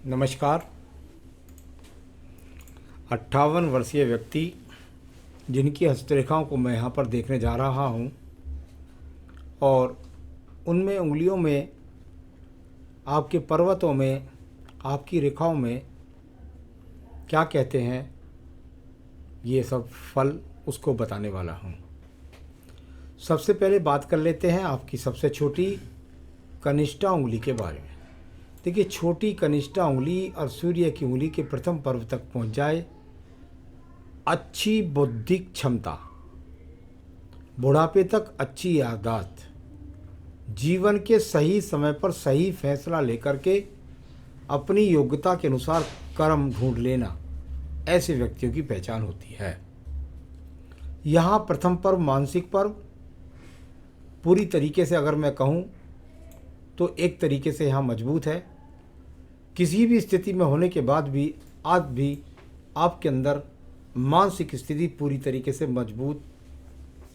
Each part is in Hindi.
नमस्कार। 58 वर्षीय व्यक्ति जिनकी हस्तरेखाओं को मैं यहाँ पर देखने जा रहा हूँ और उनमें उंगलियों में, आपके पर्वतों में, आपकी रेखाओं में क्या कहते हैं, ये सब फल उसको बताने वाला हूँ। सबसे पहले बात कर लेते हैं आपकी सबसे छोटी कनिष्ठा उंगली के बारे में। देखिए, छोटी कनिष्ठा उंगली और सूर्य की उंगली के प्रथम पर्व तक पहुंच जाए, अच्छी बौद्धिक क्षमता, बुढ़ापे तक अच्छी याददाश्त, जीवन के सही समय पर सही फैसला लेकर के अपनी योग्यता के अनुसार कर्म ढूंढ लेना, ऐसे व्यक्तियों की पहचान होती है। यहाँ प्रथम पर्व, मानसिक पर्व, पूरी तरीके से अगर मैं कहूँ तो एक तरीके से यहाँ मजबूत है। किसी भी स्थिति में होने के बाद भी आज भी आपके अंदर मानसिक स्थिति पूरी तरीके से मजबूत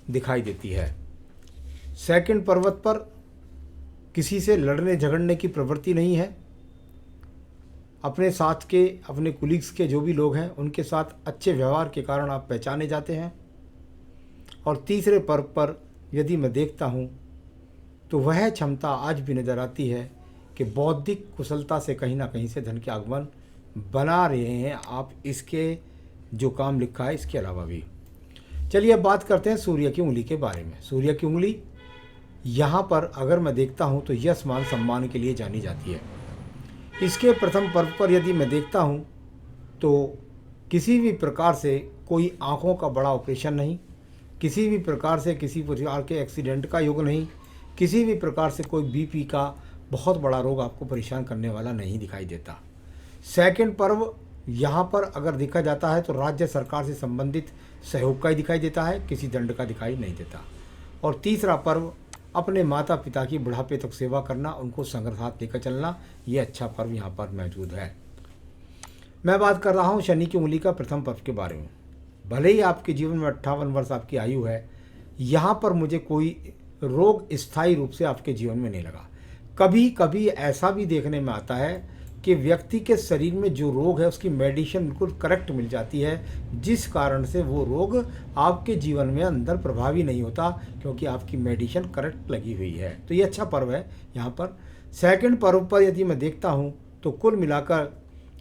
दिखाई देती है। सेकंड पर्वत पर किसी से लड़ने झगड़ने की प्रवृत्ति नहीं है। अपने साथ के, अपने कुलीग्स के जो भी लोग हैं उनके साथ अच्छे व्यवहार के कारण आप पहचाने जाते हैं। और तीसरे पर्व पर यदि मैं देखता हूँ तो वह क्षमता आज भी नज़र आती है कि बौद्धिक कुशलता से कहीं ना कहीं से धन के आगमन बना रहे हैं आप, इसके जो काम लिखा है इसके अलावा भी। चलिए अब बात करते हैं सूर्य की उंगली के बारे में। सूर्य की उंगली यहाँ पर अगर मैं देखता हूँ तो यश मान सम्मान के लिए जानी जाती है। इसके प्रथम पर्व पर यदि मैं देखता हूँ तो किसी भी प्रकार से कोई आँखों का बड़ा ऑपरेशन नहीं, किसी भी प्रकार से किसी प्रकार के एक्सीडेंट का योग नहीं, किसी भी प्रकार से कोई बीपी का बहुत बड़ा रोग आपको परेशान करने वाला नहीं दिखाई देता। सेकंड पर्व यहाँ पर अगर देखा जाता है तो राज्य सरकार से संबंधित सहयोग का ही दिखाई देता है, किसी दंड का दिखाई नहीं देता। और तीसरा पर्व अपने माता पिता की बुढ़ापे तक सेवा करना, उनको संग साथ लेकर चलना, ये अच्छा पर्व यहाँ पर मौजूद है। मैं बात कर रहा हूँ शनि की उंगली का प्रथम पर्व के बारे में। भले ही आपके जीवन में 58 वर्ष आपकी आयु है, यहाँ पर मुझे कोई रोग स्थायी रूप से आपके जीवन में नहीं लगा। कभी कभी ऐसा भी देखने में आता है कि व्यक्ति के शरीर में जो रोग है उसकी मेडिसिन बिल्कुल करेक्ट मिल जाती है, जिस कारण से वो रोग आपके जीवन में अंदर प्रभावी नहीं होता, क्योंकि आपकी मेडिसिन करेक्ट लगी हुई है। तो ये अच्छा पर्व है। यहाँ पर सेकंड पर्व पर यदि मैं देखता हूँ तो कुल मिलाकर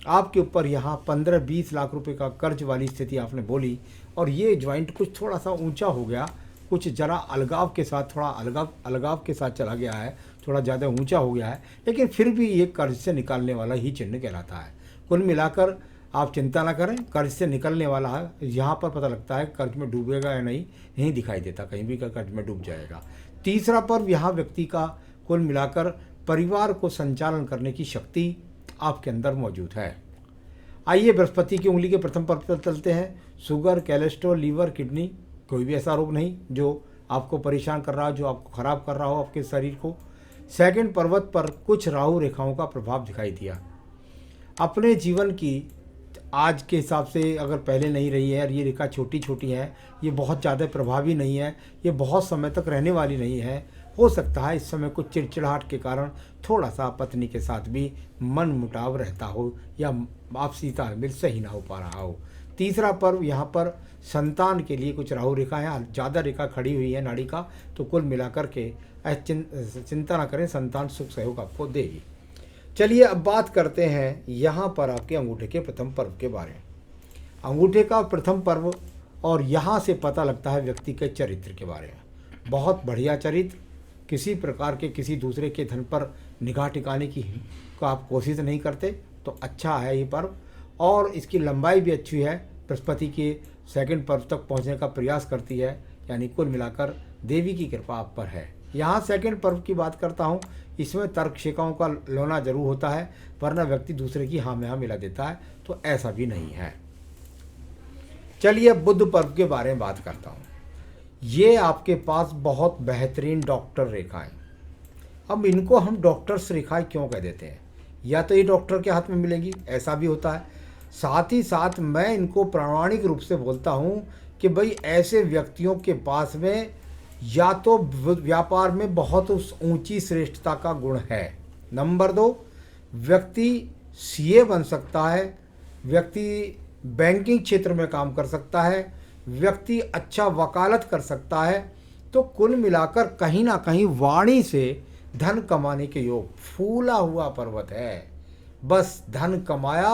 आपके ऊपर यहाँ 15-20 लाख रुपए का कर्ज वाली स्थिति आपने बोली, और ये ज्वाइंट कुछ थोड़ा सा ऊंचा हो गया, कुछ ज़रा अलगाव के साथ, थोड़ा अलगाव के साथ चला गया है, थोड़ा ज़्यादा ऊंचा हो गया है, लेकिन फिर भी ये कर्ज से निकालने वाला ही चिन्ह कहलाता है। कुल मिलाकर आप चिंता ना करें, कर्ज से निकलने वाला है। यहाँ पर पता लगता है कर्ज में डूबेगा या नहीं दिखाई देता कहीं भी का कर्ज में डूब जाएगा। तीसरा पर्व यहाँ व्यक्ति का कुल मिलाकर परिवार को संचालन करने की शक्ति आपके अंदर मौजूद है। आइए बृहस्पति की उंगली के प्रथम पर्व पर चलते हैं। शुगर, कोलेस्ट्रॉल, लीवर, किडनी, कोई भी ऐसा रोग नहीं जो आपको परेशान कर रहा हो, जो आपको ख़राब कर रहा हो आपके शरीर को। सेकंड पर्वत पर कुछ राहु रेखाओं का प्रभाव दिखाई दिया। अपने जीवन की आज के हिसाब से अगर पहले नहीं रही है और ये रेखा छोटी छोटी है, ये बहुत ज़्यादा प्रभावी नहीं है, ये बहुत समय तक रहने वाली नहीं है। हो सकता है इस समय कुछ चिड़चिड़ाहट के कारण थोड़ा सा पत्नी के साथ भी मन मुटाव रहता हो या आपसी तालमेल सही ना हो पा रहा हो। तीसरा पर्व यहाँ पर संतान के लिए कुछ राहु रेखा है, ज़्यादा रेखा खड़ी हुई है नाड़ी का, तो कुल मिलाकर के चिंता ना करें, संतान सुख सहयोग आपको देगी। चलिए अब बात करते हैं यहाँ पर आपके अंगूठे के प्रथम पर्व के बारे में। अंगूठे का प्रथम पर्व, और यहाँ से पता लगता है व्यक्ति के चरित्र के बारे में। बहुत बढ़िया चरित्र, किसी प्रकार के किसी दूसरे के धन पर निगाह टिकाने की का आप कोशिश नहीं करते, तो अच्छा है ये पर्व। और इसकी लंबाई भी अच्छी है, बृहस्पति के सेकंड पर्व तक पहुंचने का प्रयास करती है, यानी कुल मिलाकर देवी की कृपा आप पर है। यहाँ सेकंड पर्व की बात करता हूँ, इसमें तर्क शिकाओं का लोना जरूर होता है, वरना व्यक्ति दूसरे की हाँ में हाँ मिला देता है, तो ऐसा भी नहीं है। चलिए अब बुध पर्व के बारे में बात करता हूँ। ये आपके पास बहुत बेहतरीन डॉक्टर रेखाएं। अब इनको हम डॉक्टर्स रेखाएं क्यों कह देते हैं? या तो ये डॉक्टर के हाथ में मिलेंगी, ऐसा भी होता है। साथ ही साथ मैं इनको प्रामाणिक रूप से बोलता हूँ कि भाई ऐसे व्यक्तियों के पास में या तो व्यापार में बहुत ऊंची श्रेष्ठता का गुण है। नंबर 2, व्यक्ति सीए बन सकता है, व्यक्ति बैंकिंग क्षेत्र में काम कर सकता है, व्यक्ति अच्छा वकालत कर सकता है। तो कुल मिलाकर कहीं ना कहीं वाणी से धन कमाने के योग फूला हुआ पर्वत है। बस धन कमाया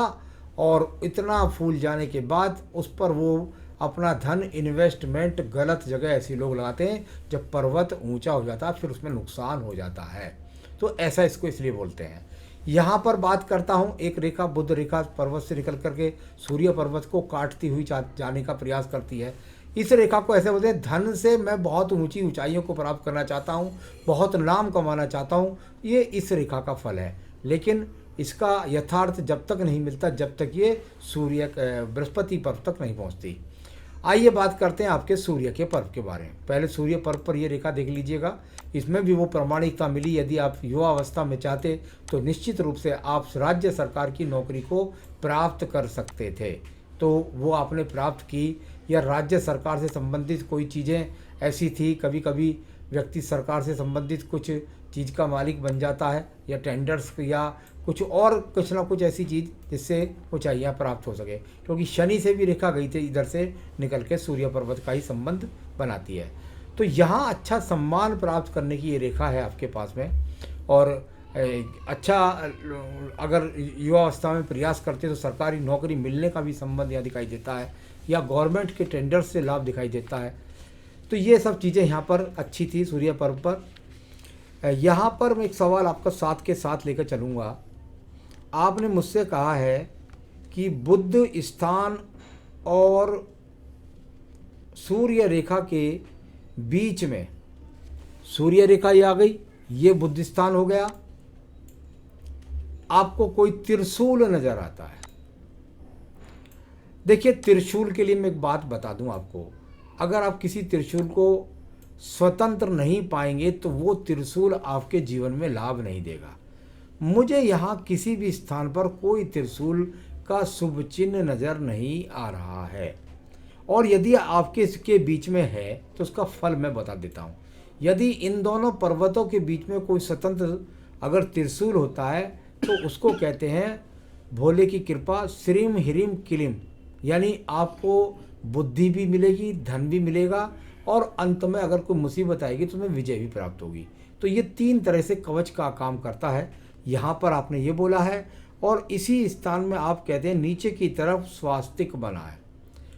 और इतना फूल जाने के बाद उस पर वो अपना धन इन्वेस्टमेंट गलत जगह ऐसे लोग लगाते हैं, जब पर्वत ऊंचा हो जाता है फिर उसमें नुकसान हो जाता है। तो ऐसा इसको इसलिए बोलते हैं। यहाँ पर बात करता हूँ, एक रेखा बुध रेखा पर्वत से निकल करके सूर्य पर्वत को काटती हुई जाने का प्रयास करती है। इस रेखा को ऐसे बोलते हैं, धन से मैं बहुत ऊंची ऊंचाइयों को प्राप्त करना चाहता हूँ, बहुत नाम कमाना चाहता हूँ, ये इस रेखा का फल है। लेकिन इसका यथार्थ जब तक नहीं मिलता जब तक ये सूर्य बृहस्पति पर्व तक नहीं पहुँचती। आइए बात करते हैं आपके सूर्य के पर्व के बारे में। पहले सूर्य पर्व पर ये रेखा देख लीजिएगा, इसमें भी वो प्रामाणिकता मिली। यदि आप युवा अवस्था में चाहते तो निश्चित रूप से आप राज्य सरकार की नौकरी को प्राप्त कर सकते थे, तो वो आपने प्राप्त की। या राज्य सरकार से संबंधित कोई चीज़ें ऐसी थी, कभी कभी व्यक्ति सरकार से संबंधित कुछ चीज़ का मालिक बन जाता है, या टेंडर्स या कुछ ना कुछ ऐसी चीज़ जिससे ऊंचाइयाँ प्राप्त हो सके, क्योंकि शनि से भी रेखा गई थी इधर से निकल के सूर्य पर्वत का ही संबंध बनाती है। तो यहाँ अच्छा सम्मान प्राप्त करने की ये रेखा है आपके पास में। और अच्छा अगर युवावस्था में प्रयास करते तो सरकारी नौकरी मिलने का भी संबंध यहाँ दिखाई देता है, या गवर्नमेंट के टेंडर्स से लाभ दिखाई देता है। तो ये सब चीज़ें यहाँ पर अच्छी थी सूर्य पर्व पर। यहाँ पर मैं एक सवाल आपका साथ के साथ लेकर चलूँगा। आपने मुझसे कहा है कि बुध स्थान और सूर्य रेखा के बीच में सूर्य रेखा ये आ गई, ये बुध स्थान हो गया, आपको कोई त्रिशूल नजर आता है। देखिए, त्रिशूल के लिए मैं एक बात बता दूं आपको, अगर आप किसी त्रिशूल को स्वतंत्र नहीं पाएंगे तो वो त्रिशूल आपके जीवन में लाभ नहीं देगा। मुझे यहाँ किसी भी स्थान पर कोई त्रिशूल का शुभ चिन्ह नज़र नहीं आ रहा है, और यदि आपके इसके बीच में है तो उसका फल मैं बता देता हूँ। यदि इन दोनों पर्वतों के बीच में कोई स्वतंत्र अगर त्रिशूल होता है तो उसको कहते हैं भोले की कृपा श्रीम ह्रीम क्लीम, यानी आपको बुद्धि भी मिलेगी, धन भी मिलेगा, और अंत में अगर कोई मुसीबत आएगी तो उसमें विजय भी प्राप्त होगी। तो ये 3 तरह से कवच का काम करता है। यहाँ पर आपने ये बोला है, और इसी स्थान में आप कहते हैं नीचे की तरफ स्वास्तिक बना है।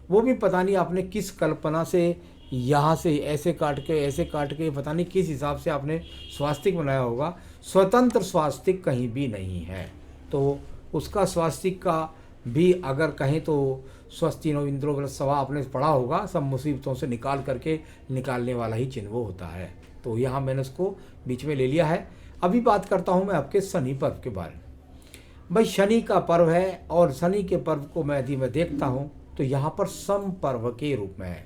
वो भी पता नहीं आपने किस कल्पना से यहाँ से ऐसे काट के पता नहीं किस हिसाब से आपने स्वास्तिक बनाया होगा। स्वतंत्र स्वास्तिक कहीं भी नहीं है, तो उसका स्वास्तिक का भी अगर कहें तो स्वस्ति नो इंद्रो वृषभा आपने पढ़ा होगा, सब मुसीबतों से निकाल करके निकालने वाला ही चिन्ह वो होता है। तो यहाँ मैंने उसको बीच में ले लिया है। अभी बात करता हूँ मैं आपके शनि पर्व के बारे में। भाई शनि का पर्व है, और शनि के पर्व को यदि मैं देखता हूँ तो यहाँ पर सम पर्व के रूप में है।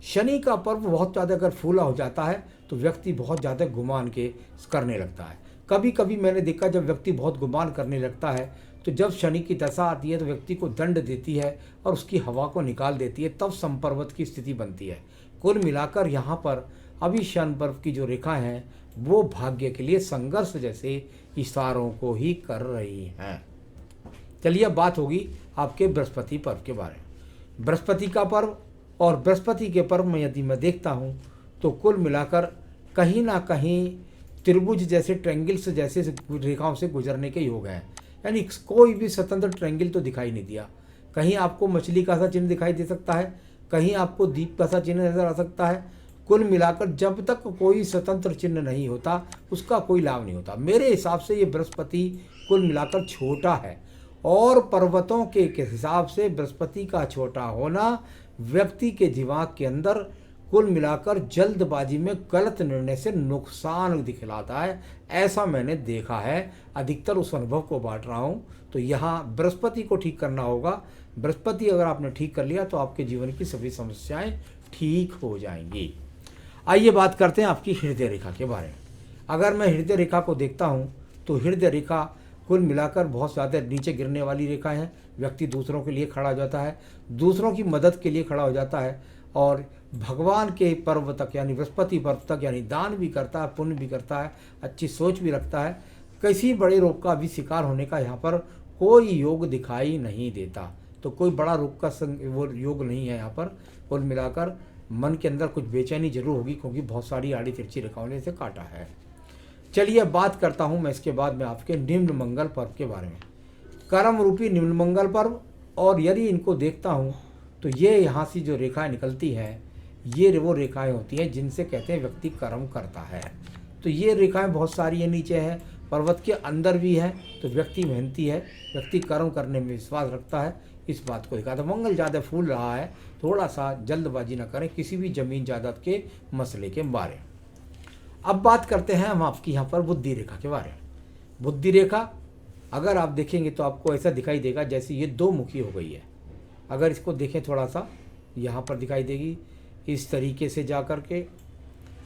शनि का पर्व बहुत ज़्यादा अगर फूला हो जाता है तो व्यक्ति बहुत ज़्यादा गुमान के करने लगता है। कभी कभी मैंने देखा जब व्यक्ति बहुत गुमान करने लगता है तो जब शनि की दशा आती है तो व्यक्ति को दंड देती है और उसकी हवा को निकाल देती है, तब समपर्वत की स्थिति बनती है। कुल मिलाकर यहाँ पर अभी शनि पर्व की जो रेखा है वो भाग्य के लिए संघर्ष जैसे इशारों को ही कर रही हैं। चलिए अब बात होगी आपके बृहस्पति पर्व के बारे में। बृहस्पति का पर्व और बृहस्पति के पर्व में यदि मैं देखता हूँ तो कुल मिलाकर कहीं ना कहीं त्रिभुज जैसे ट्रायंगल्स जैसे रेखाओं से गुजरने के योग हैं, यानी कोई भी स्वतंत्र ट्रायंगल तो दिखाई नहीं दिया। कहीं आपको मछली का सा चिन्ह दिखाई दे सकता है, कहीं आपको दीप का सा चिन्ह नजर आ सकता है। कुल मिलाकर जब तक कोई स्वतंत्र चिन्ह नहीं होता उसका कोई लाभ नहीं होता। मेरे हिसाब से ये बृहस्पति कुल मिलाकर छोटा है, और पर्वतों के हिसाब से बृहस्पति का छोटा होना व्यक्ति के दिमाग के अंदर कुल मिलाकर जल्दबाजी में गलत निर्णय से नुकसान दिखलाता है। ऐसा मैंने देखा है, अधिकतर उस अनुभव को बांट रहा हूँ। तो यहाँ बृहस्पति को ठीक करना होगा। बृहस्पति अगर आपने ठीक कर लिया तो आपके जीवन की सभी समस्याएं ठीक हो जाएंगी। आइए बात करते हैं आपकी हृदय रेखा के बारे में। अगर मैं हृदय रेखा को देखता हूँ तो हृदय रेखा कुल मिलाकर बहुत ज़्यादा नीचे गिरने वाली रेखा है। व्यक्ति दूसरों के लिए खड़ा हो जाता है, दूसरों की मदद के लिए खड़ा हो जाता है, और भगवान के पर्व तक यानी बृहस्पति पर्व तक यानी दान भी करता है, पुण्य भी करता है, अच्छी सोच भी रखता है। किसी बड़े रोग का भी शिकार होने का यहाँ पर कोई योग दिखाई नहीं देता। तो कोई बड़ा रुख का वो योग नहीं है यहाँ पर। कुल मिलाकर मन के अंदर कुछ बेचैनी जरूर होगी, क्योंकि बहुत सारी आड़ी तिरछी रेखाओं ने इसे काटा है। चलिए बात करता हूँ मैं इसके बाद में आपके निम्न मंगल पर्व के बारे में। कर्म रूपी निम्न मंगल पर्व, और यदि इनको देखता हूँ तो ये यहाँ से जो रेखाएं निकलती हैं, ये वो रेखाएं होती हैं जिनसे कहते हैं व्यक्ति कर्म करता है। तो ये रेखाएं बहुत सारी है, नीचे है, पर्वत के अंदर भी है। तो व्यक्ति मेहनती है, व्यक्ति कर्म करने में विश्वास रखता है, इस बात को दिखा। तो मंगल ज़्यादा फूल रहा है, थोड़ा सा जल्दबाजी न करें किसी भी जमीन जायदाद के मसले के बारे में। अब बात करते हैं हम आपकी यहाँ पर बुद्धि रेखा के बारे में। बुद्धि रेखा अगर आप देखेंगे तो आपको ऐसा दिखाई देगा जैसे ये दो मुखी हो गई है। अगर इसको देखें थोड़ा सा, यहाँ पर दिखाई देगी इस तरीके से जा कर के।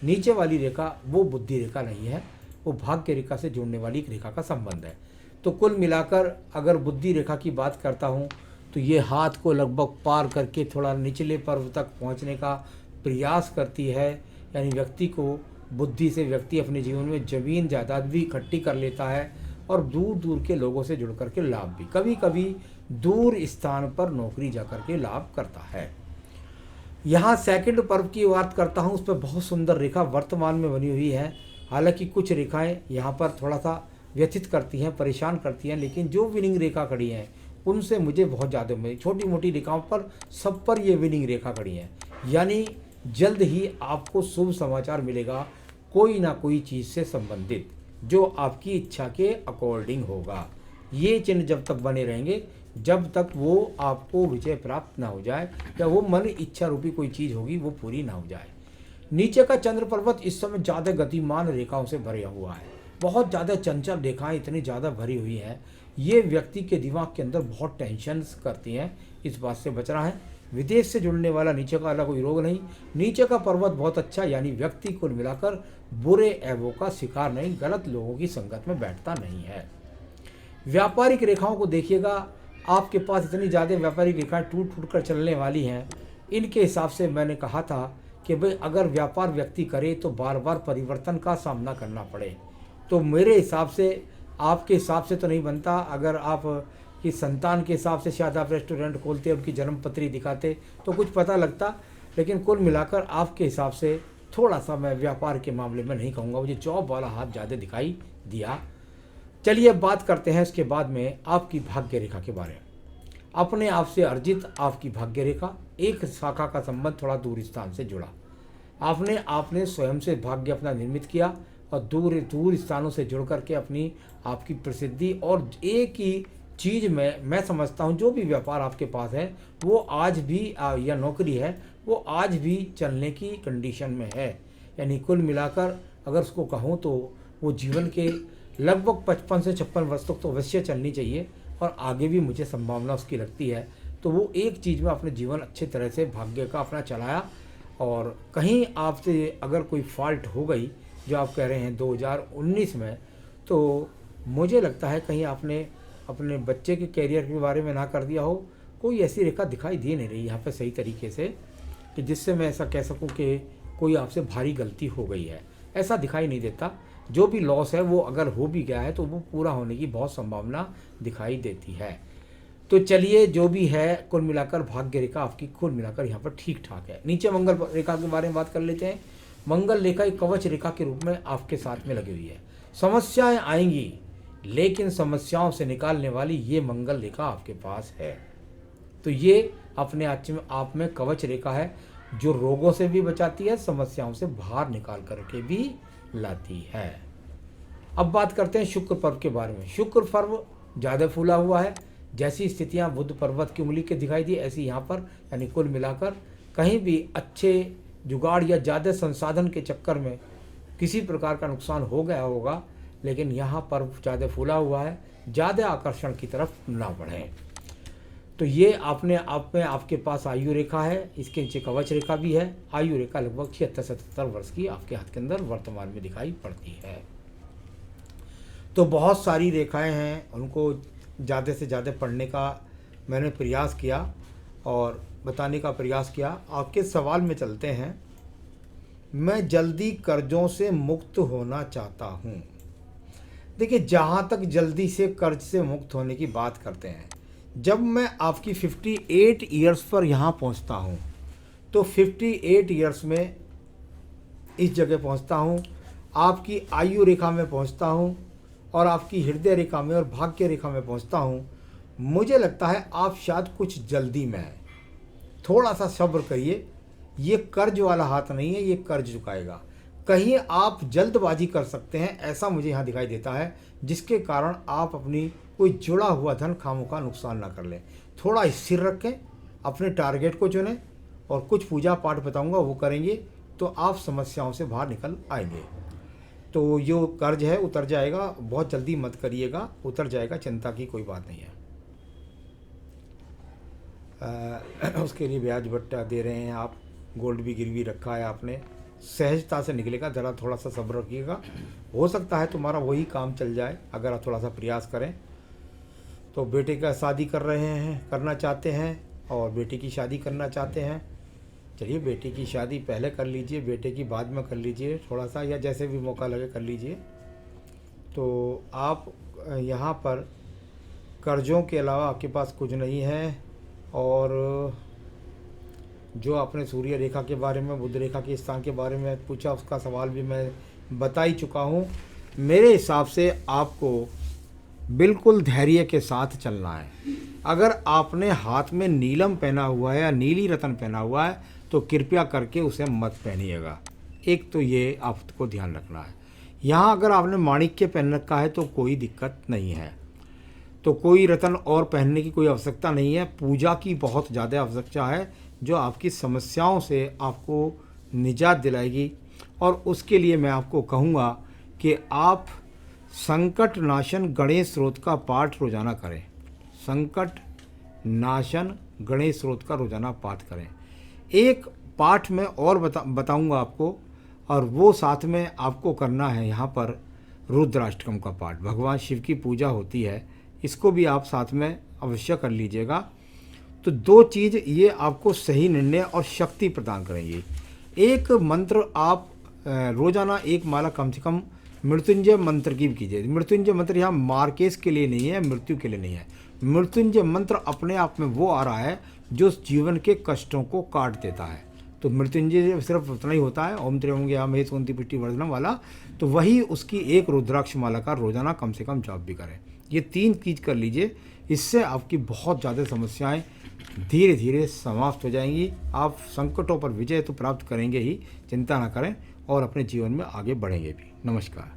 नीचे वाली रेखा वो बुद्धि रेखा नहीं है, वो भाग्य रेखा से जोड़ने वाली एक रेखा का संबंध है। तो कुल मिलाकर अगर बुद्धि रेखा की बात करता हूँ तो ये हाथ को लगभग पार करके थोड़ा निचले पर्व तक पहुँचने का प्रयास करती है। यानी व्यक्ति को बुद्धि से व्यक्ति अपने जीवन में ज़मीन जायदाद भी इकट्ठी कर लेता है, और दूर दूर के लोगों से जुड़ करके लाभ भी, कभी कभी दूर स्थान पर नौकरी जा करके लाभ करता है। यहाँ सेकंड पर्व की बात करता हूँ, उस पर बहुत सुंदर रेखा वर्तमान में बनी हुई है। हालांकि कुछ रेखाएं यहाँ पर थोड़ा सा व्यथित करती हैं, परेशान करती हैं, लेकिन जो विनिंग रेखा खड़ी हैं उनसे मुझे बहुत ज़्यादा मिली। छोटी मोटी रेखाओं पर सब पर ये विनिंग रेखा खड़ी है। यानी जल्द ही आपको शुभ समाचार मिलेगा, कोई ना कोई चीज़ से संबंधित, जो आपकी इच्छा के अकॉर्डिंग होगा। ये चिन्ह जब तक बने रहेंगे, जब तक वो आपको विजय प्राप्त ना हो जाए, या वो मन इच्छा रूपी कोई चीज़ होगी वो पूरी ना हो जाए। नीचे का चंद्र पर्वत इस समय ज़्यादा गतिमान रेखाओं से भरा हुआ है, बहुत ज़्यादा चंचल रेखाएं इतनी ज़्यादा भरी हुई हैं, ये व्यक्ति के दिमाग के अंदर बहुत टेंशन करती हैं। इस बात से बचना है। विदेश से जुड़ने वाला नीचे का अलग कोई रोग नहीं। नीचे का पर्वत बहुत अच्छा, यानी व्यक्ति कुल मिलाकर बुरे ऐबों का शिकार नहीं, गलत लोगों की संगत में बैठता नहीं है। व्यापारिक रेखाओं को देखिएगा, आपके पास इतनी ज़्यादा व्यापारिक रेखाएं टूट फूट कर चलने वाली हैं। इनके हिसाब से मैंने कहा था कि भाई अगर व्यापार व्यक्ति करे तो बार बार परिवर्तन का सामना करना पड़े। तो मेरे हिसाब से, आपके हिसाब से तो नहीं बनता। अगर आप की संतान के हिसाब से शायद आप रेस्टोरेंट खोलते, उनकी जन्म पत्री दिखाते तो कुछ पता लगता, लेकिन कुल मिलाकर आपके हिसाब से थोड़ा सा मैं व्यापार के मामले में नहीं कहूँगा, मुझे जॉब वाला हाथ ज़्यादा दिखाई दिया। चलिए अब बात करते हैं इसके बाद में आपकी भाग्य रेखा के बारे में। अपने आप से अर्जित आपकी भाग्य रेखा, एक शाखा का संबंध थोड़ा दूर स्थान से जुड़ा। आपने स्वयं से भाग्य अपना निर्मित किया, और दूर दूर स्थानों से जुड़ करके अपनी आपकी प्रसिद्धि, और एक ही चीज़ में मैं समझता हूँ जो भी व्यापार आपके पास है वो आज भी या नौकरी है वो आज भी चलने की कंडीशन में है। यानी कुल मिलाकर अगर उसको कहूँ तो वो जीवन के लगभग 55 से 56 वर्ष तक तो अवश्य चलनी चाहिए, और आगे भी मुझे संभावना उसकी लगती है। तो वो एक चीज़ में अपने जीवन अच्छे तरह से भाग्य का अपना चलाया, और कहीं आपसे अगर कोई फॉल्ट हो गई जो आप कह रहे हैं 2019 में, तो मुझे लगता है कहीं आपने अपने बच्चे के कैरियर के बारे में ना कर दिया हो। कोई ऐसी रेखा दिखाई दे नहीं रही यहाँ पे सही तरीके से कि जिससे मैं ऐसा कह सकूँ कि कोई आपसे भारी गलती हो गई है, ऐसा दिखाई नहीं देता। जो भी लॉस है वो अगर हो भी गया है तो वो पूरा होने की बहुत संभावना दिखाई देती है। तो चलिए जो भी है कुल मिलाकर भाग्य रेखा आपकी कुल मिलाकर यहाँ पर ठीक ठाक है। नीचे मंगल रेखा के बारे में बात कर लेते हैं। मंगल रेखा एक कवच रेखा के रूप में आपके साथ में लगी हुई है। समस्याएं आएंगी, लेकिन समस्याओं से निकालने वाली ये मंगल रेखा आपके पास है। तो ये अपने आप में कवच रेखा है, जो रोगों से भी बचाती है, समस्याओं से बाहर निकाल करके भी लाती है। अब बात करते हैं शुक्र पर्व के बारे में। शुक्र पर्व ज़्यादा फूला हुआ है। जैसी स्थितियां बुध पर्वत की उंगली के दिखाई दी, ऐसी यहाँ पर, यानी कुल मिलाकर कहीं भी अच्छे जुगाड़ या ज़्यादा संसाधन के चक्कर में किसी प्रकार का नुकसान हो गया होगा, लेकिन यहाँ पर ज़्यादा फूला हुआ है, ज़्यादा आकर्षण की तरफ ना बढ़ें। तो ये अपने आप में आपके पास आयु रेखा है, इसके नीचे कवच रेखा भी है। आयु रेखा लगभग 76-77 वर्ष की आपके हाथ के अंदर वर्तमान में दिखाई पड़ती है। तो बहुत सारी रेखाएं हैं, उनको ज़्यादा से ज़्यादा पढ़ने का मैंने प्रयास किया और बताने का प्रयास किया। आपके सवाल में चलते हैं। मैं जल्दी कर्जों से मुक्त होना चाहता हूँ। देखिए, जहाँ तक जल्दी से कर्ज से मुक्त होने की बात करते हैं, जब मैं आपकी 58 ईयर्स पर यहाँ पहुँचता हूँ, तो 58 ईयर्स में इस जगह पहुँचता हूँ, आपकी आयु रेखा में पहुँचता हूँ और आपकी हृदय रेखा में और भाग्य रेखा में पहुँचता हूँ। मुझे लगता है आप शायद कुछ जल्दी में हैं, थोड़ा सा सब्र करिए। ये कर्ज वाला हाथ नहीं है, ये कर्ज चुकाएगा। कहीं आप जल्दबाजी कर सकते हैं, ऐसा मुझे यहाँ दिखाई देता है, जिसके कारण आप अपनी कोई जुड़ा हुआ धन खामोखा नुकसान ना कर लें। थोड़ा स्थिर रखें, अपने टारगेट को चुनें और कुछ पूजा पाठ बताऊंगा वो करेंगे तो आप समस्याओं से बाहर निकल आएंगे। तो जो कर्ज है उतर जाएगा, बहुत जल्दी मत करिएगा, उतर जाएगा, चिंता की कोई बात नहीं है। उसके लिए ब्याज बट्टा दे रहे हैं आप, गोल्ड भी गिरवी रखा है आपने, सहजता से निकलेगा। ज़रा थोड़ा सा सब्र रखिएगा, हो सकता है तुम्हारा वही काम चल जाए अगर आप थोड़ा सा प्रयास करें। तो बेटे का शादी कर रहे हैं, करना चाहते हैं और बेटी की शादी करना चाहते हैं, चलिए बेटी की शादी पहले कर लीजिए, बेटे की बाद में कर लीजिए, थोड़ा सा या जैसे भी मौका लगे कर लीजिए। तो आप यहाँ पर कर्ज़ों के अलावा आपके पास कुछ नहीं है। और जो आपने सूर्य रेखा के बारे में, बुध रेखा के स्थान के बारे में पूछा, उसका सवाल भी मैं बता ही चुका हूँ। मेरे हिसाब से आपको बिल्कुल धैर्य के साथ चलना है। अगर आपने हाथ में नीलम पहना हुआ है या नीली रतन पहना हुआ है तो कृपया करके उसे मत पहनिएगा। एक तो ये आपको ध्यान रखना है। यहाँ अगर आपने माणिक्य पहन रखा है तो कोई दिक्कत नहीं है, तो कोई रतन और पहनने की कोई आवश्यकता नहीं है। पूजा की बहुत ज़्यादा आवश्यकता है जो आपकी समस्याओं से आपको निजात दिलाएगी। और उसके लिए मैं आपको कहूँगा कि आप संकट नाशन गणेश स्रोत का पाठ रोज़ाना करें। संकट नाशन गणेश स्रोत का रोज़ाना पाठ करें। एक पाठ में और बताऊँगा आपको, और वो साथ में आपको करना है यहाँ पर रुद्राष्टकम का पाठ। भगवान शिव की पूजा होती है, इसको भी आप साथ में अवश्य कर लीजिएगा। तो दो चीज़ ये आपको सही निर्णय और शक्ति प्रदान करेंगी। एक मंत्र आप रोज़ाना एक माला कम से कम मृत्युंजय मंत्र की भी कीजिए। मृत्युंजय मंत्र यहाँ मार्केश के लिए नहीं है, मृत्यु के लिए नहीं है। मृत्युंजय मंत्र अपने आप में वो आ रहा है जो जीवन के कष्टों को काट देता है। तो मृत्युंजय सिर्फ उतना ही होता है, ओम त्र्यंबके महेश कुंती पुष्टि वर्धनम वाला, तो वही उसकी एक रुद्राक्ष माला का रोज़ाना कम से कम जाप भी करें। ये 3 चीज़ कर लीजिए, इससे आपकी बहुत ज़्यादा समस्याएं धीरे धीरे समाप्त हो जाएंगी। आप संकटों पर विजय तो प्राप्त करेंगे ही, चिंता ना करें, और अपने जीवन में आगे बढ़ेंगे भी। नमस्कार।